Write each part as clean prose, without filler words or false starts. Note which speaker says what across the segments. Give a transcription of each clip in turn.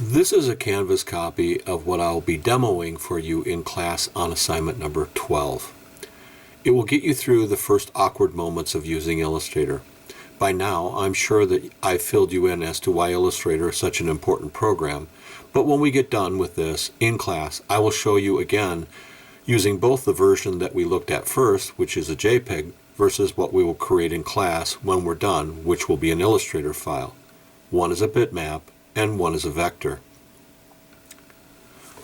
Speaker 1: This is a Canvas copy of what I'll be demoing for you in class on assignment number 12. It will get you through the first awkward moments of using Illustrator. By now, I'm sure that I've filled you in as to why Illustrator is such an important program, but when we get done with this in class, I will show you again using both the version that we looked at first, which is a JPEG, versus what we will create in class when we're done, which will be an Illustrator file. One is a bitmap, and one is a vector.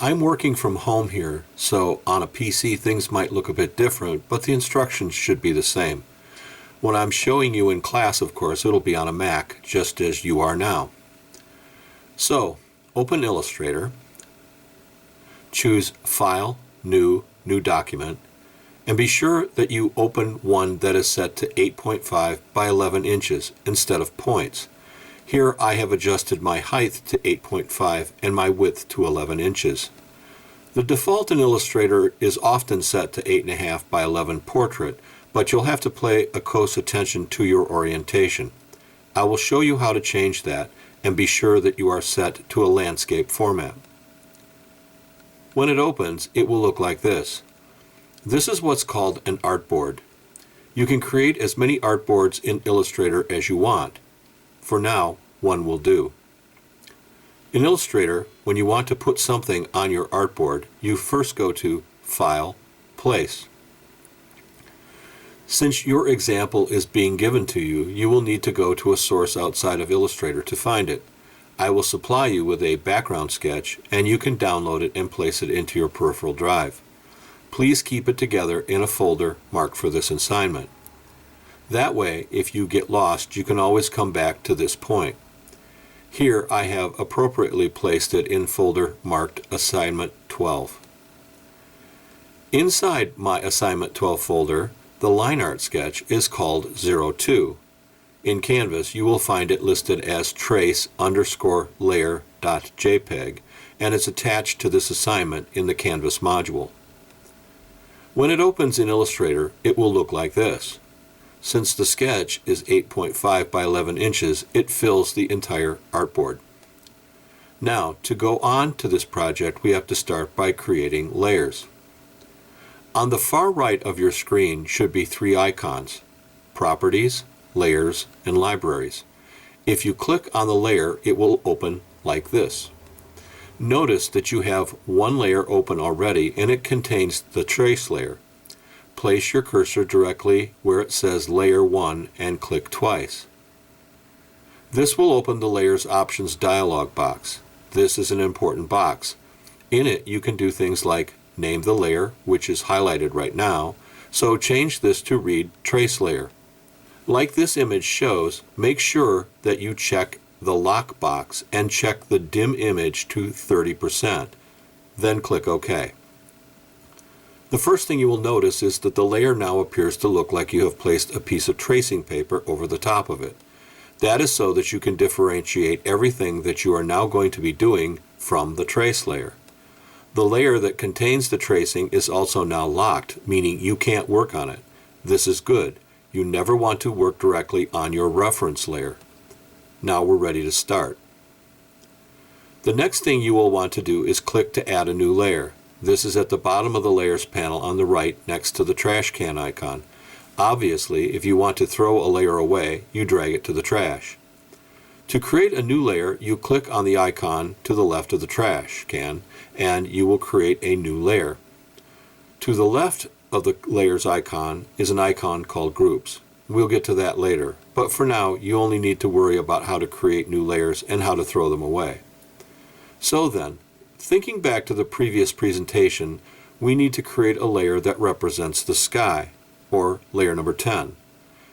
Speaker 1: I'm working from home here, so on a PC things might look a bit different, but the instructions should be the same. When I'm showing you in class, of course, it'll be on a Mac, just as you are now. So, open Illustrator, choose File, New Document, and be sure that you open one that is set to 8.5 by 11 inches instead of points. Here I have adjusted my height to 8.5 and my width to 11 inches. The default in Illustrator is often set to 8.5 by 11 portrait, but you'll have to pay a close attention to your orientation. I will show you how to change that, and be sure that you are set to a landscape format. When it opens, it will look like this. This is what's called an artboard. You can create as many artboards in Illustrator as you want. For now, one will do. In Illustrator, when you want to put something on your artboard, you first go to File, Place. Since your example is being given to you, you will need to go to a source outside of Illustrator to find it. I will supply you with a background sketch, and you can download it and place it into your peripheral drive. Please keep it together in a folder marked for this assignment. That way, if you get lost, you can always come back to this point. Here I have appropriately placed it in folder marked Assignment 12. Inside my Assignment 12 folder, the line art sketch is called 02. In Canvas, you will find it listed as trace_layer.jpg, and it's attached to this assignment in the Canvas module. When it opens in Illustrator, it will look like this. Since the sketch is 8.5 by 11 inches, it fills the entire artboard. Now, to go on to this project, we have to start by creating layers. On the far right of your screen should be three icons: Properties, Layers, and Libraries. If you click on the layer, it will open like this. Notice that you have one layer open already, and it contains the trace layer. Place your cursor directly where it says Layer 1 and click twice. This will open the Layers Options dialog box. This is an important box. In it, you can do things like name the layer, which is highlighted right now, so change this to read Trace Layer. Like this image shows, make sure that you check the lock box and check the dim image to 30%. Then click OK. The first thing you will notice is that the layer now appears to look like you have placed a piece of tracing paper over the top of it. That is so that you can differentiate everything that you are now going to be doing from the trace layer. The layer that contains the tracing is also now locked, meaning you can't work on it. This is good. You never want to work directly on your reference layer. Now we're ready to start. The next thing you will want to do is click to add a new layer. This is at the bottom of the Layers panel on the right next to the trash can icon. Obviously, if you want to throw a layer away, you drag it to the trash. To create a new layer, you click on the icon to the left of the trash can, and you will create a new layer. To the left of the Layers icon is an icon called Groups. We'll get to that later, but for now, you only need to worry about how to create new layers and how to throw them away. So then, thinking back to the previous presentation, we need to create a layer that represents the sky, or layer number 10.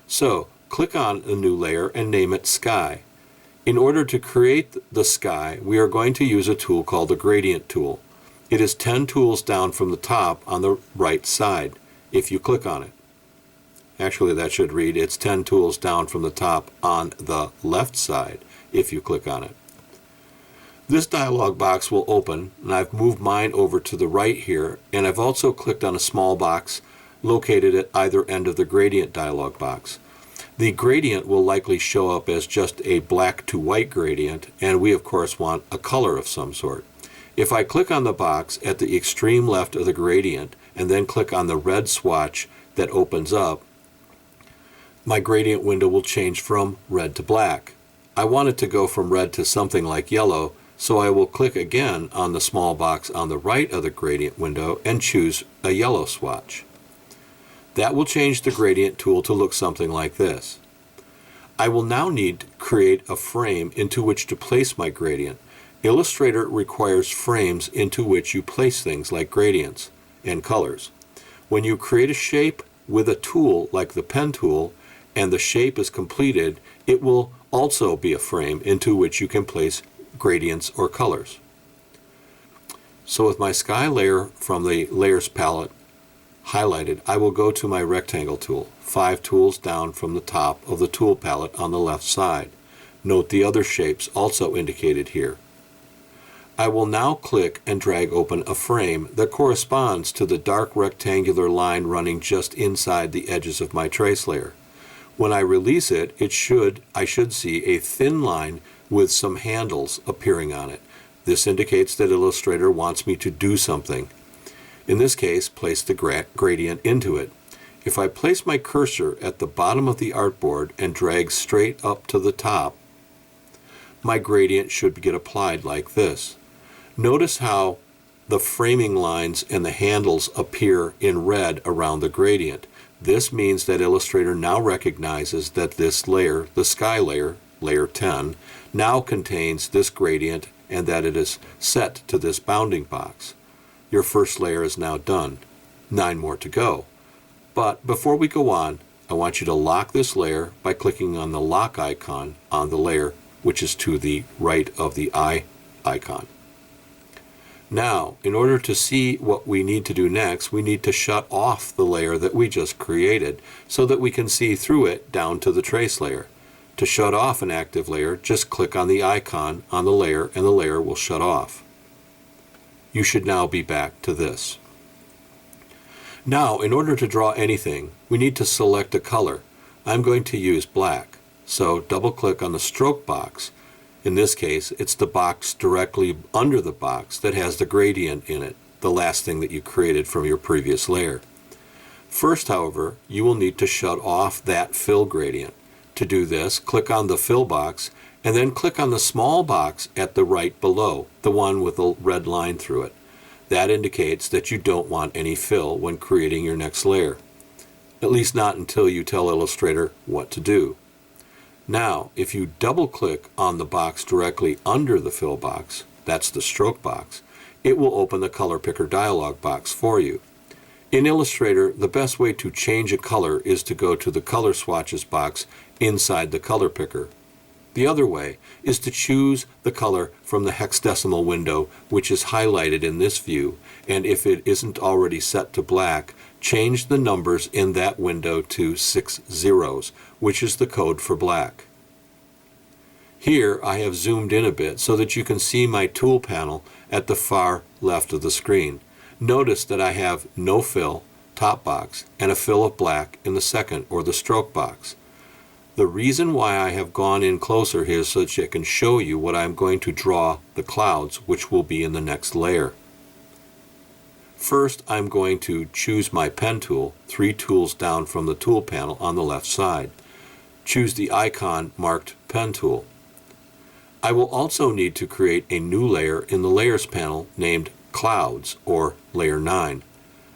Speaker 1: So, click on a new layer and name it Sky. In order to create the sky, we are going to use a tool called the Gradient tool. It is 10 tools down from the top on the right side, if you click on it. Actually, that should read, it's 10 tools down from the top on the left side, if you click on it. This dialog box will open, and I've moved mine over to the right here, and I've also clicked on a small box located at either end of the Gradient dialog box. The gradient will likely show up as just a black to white gradient, and we of course want a color of some sort. If I click on the box at the extreme left of the gradient and then click on the red swatch that opens up, my gradient window will change from red to black. I want it to go from red to something like yellow, so I will click again on the small box on the right of the gradient window and choose a yellow swatch. That will change the gradient tool to look something like this. I will now need to create a frame into which to place my gradient. Illustrator requires frames into which you place things like gradients and colors. When you create a shape with a tool like the pen tool and the shape is completed, it will also be a frame into which you can place gradients or colors. So with my sky layer from the layers palette highlighted, I will go to my rectangle tool, 5 tools down from the top of the tool palette on the left side. Note the other shapes also indicated here. I will now click and drag open a frame that corresponds to the dark rectangular line running just inside the edges of my trace layer. When I release it, I should see a thin line with some handles appearing on it. This indicates that Illustrator wants me to do something. In this case, place the gradient into it. If I place my cursor at the bottom of the artboard and drag straight up to the top, my gradient should get applied like this. Notice how the framing lines and the handles appear in red around the gradient. This means that Illustrator now recognizes that this layer, the sky layer, layer 10, now contains this gradient and that it is set to this bounding box. Your first layer is now done. 9 more to go. But before we go on, I want you to lock this layer by clicking on the lock icon on the layer, which is to the right of the eye icon. Now, in order to see what we need to do next, we need to shut off the layer that we just created so that we can see through it down to the trace layer. To shut off an active layer, just click on the icon on the layer and the layer will shut off. You should now be back to this. Now, in order to draw anything, we need to select a color. I'm going to use black, so double-click on the stroke box. In this case, it's the box directly under the box that has the gradient in it, the last thing that you created from your previous layer. First, however, you will need to shut off that fill gradient. To do this, click on the fill box and then click on the small box at the right below, the one with the red line through it. That indicates that you don't want any fill when creating your next layer, at least not until you tell Illustrator what to do. Now, if you double-click on the box directly under the fill box, that's the stroke box, it will open the color picker dialog box for you. In Illustrator, the best way to change a color is to go to the color swatches box inside the color picker. The other way is to choose the color from the hexadecimal window, which is highlighted in this view, and if it isn't already set to black, change the numbers in that window to 6 zeros, which is the code for black. Here I have zoomed in a bit so that you can see my tool panel at the far left of the screen. Notice that I have no fill, top box, and a fill of black in the second or the stroke box. The reason why I have gone in closer here is so that I can show you what I'm going to draw the clouds, which will be in the next layer. First, I'm going to choose my pen tool, 3 tools down from the tool panel on the left side. Choose the icon marked pen tool. I will also need to create a new layer in the layers panel named clouds or layer 9.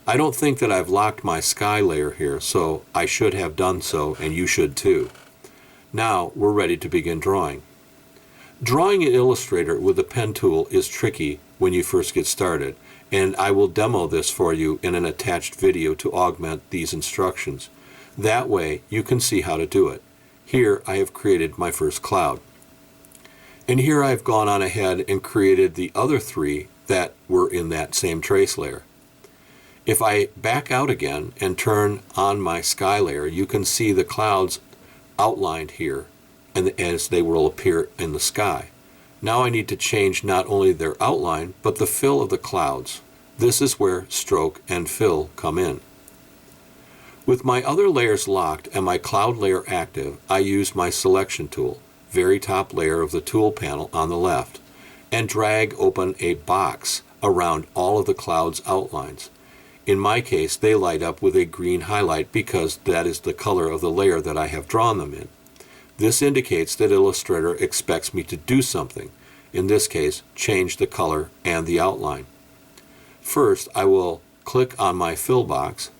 Speaker 1: I don't think that I've locked my sky layer here, so I should have done so, and you should too. Now we're ready to begin drawing. Drawing in Illustrator with the pen tool is tricky when you first get started, and I will demo this for you in an attached video to augment these instructions. That way you can see how to do it. Here I have created my first cloud. And here I've gone on ahead and created the other 3 that were in that same trace layer. If I back out again and turn on my sky layer, you can see the clouds outlined here and as they will appear in the sky. Now I need to change not only their outline, but the fill of the clouds. This is where stroke and fill come in. With my other layers locked and my cloud layer active, I use my selection tool, very top layer of the tool panel on the left, and drag open a box around all of the cloud's outlines. In my case, they light up with a green highlight because that is the color of the layer that I have drawn them in. This indicates that Illustrator expects me to do something, in this case, change the color and the outline. First, I will click on my fill box,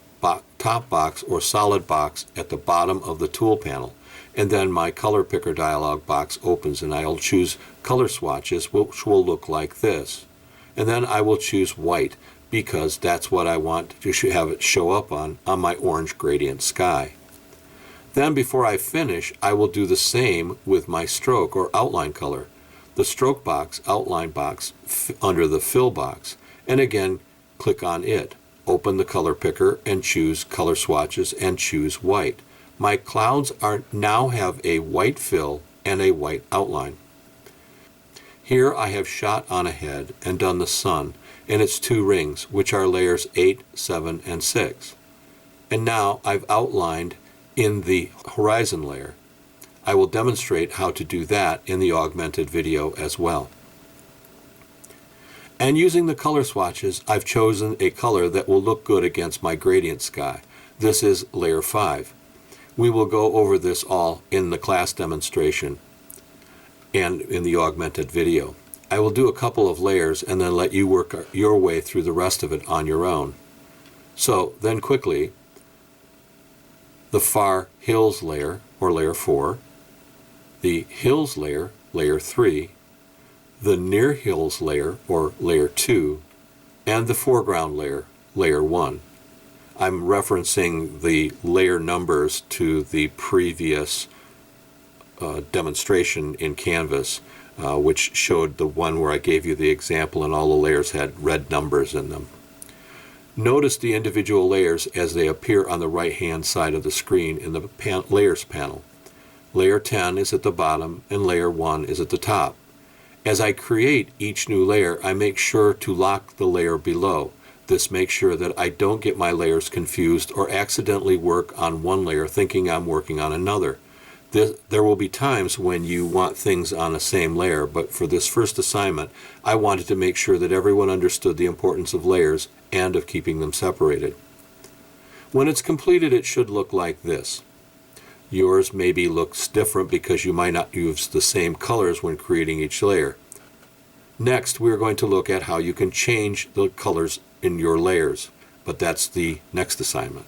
Speaker 1: top box, or solid box at the bottom of the tool panel, and then my color picker dialog box opens and I'll choose color swatches, which will look like this. And then I will choose white because that's what I want to have it show up on my orange gradient sky. Then before I finish, I will do the same with my stroke or outline color, the stroke box, outline box under the fill box, and again click on it. Open the color picker and choose color swatches and choose white. My clouds now have a white fill and a white outline. Here I have shot on ahead and done the sun and its two rings, which are layers 8, 7, and 6. And now I've outlined in the horizon layer. I will demonstrate how to do that in the augmented video as well. And using the color swatches, I've chosen a color that will look good against my gradient sky. This is layer 5. We will go over this all in the class demonstration and in the augmented video. I will do a couple of layers and then let you work your way through the rest of it on your own. So then quickly, the far hills layer, or layer 4, the hills layer, layer 3, the near hills layer, or layer 2, and the foreground layer, layer 1. I'm referencing the layer numbers to the previous demonstration in Canvas, which showed the one where I gave you the example and all the layers had red numbers in them. Notice the individual layers as they appear on the right-hand side of the screen in the Layers panel. Layer 10 is at the bottom and layer 1 is at the top. As I create each new layer, I make sure to lock the layer below. This makes sure that I don't get my layers confused or accidentally work on one layer thinking I'm working on another. There will be times when you want things on the same layer, but for this first assignment, I wanted to make sure that everyone understood the importance of layers and of keeping them separated. When it's completed, it should look like this. Yours maybe looks different because you might not use the same colors when creating each layer. Next, we're going to look at how you can change the colors in your layers, but that's the next assignment.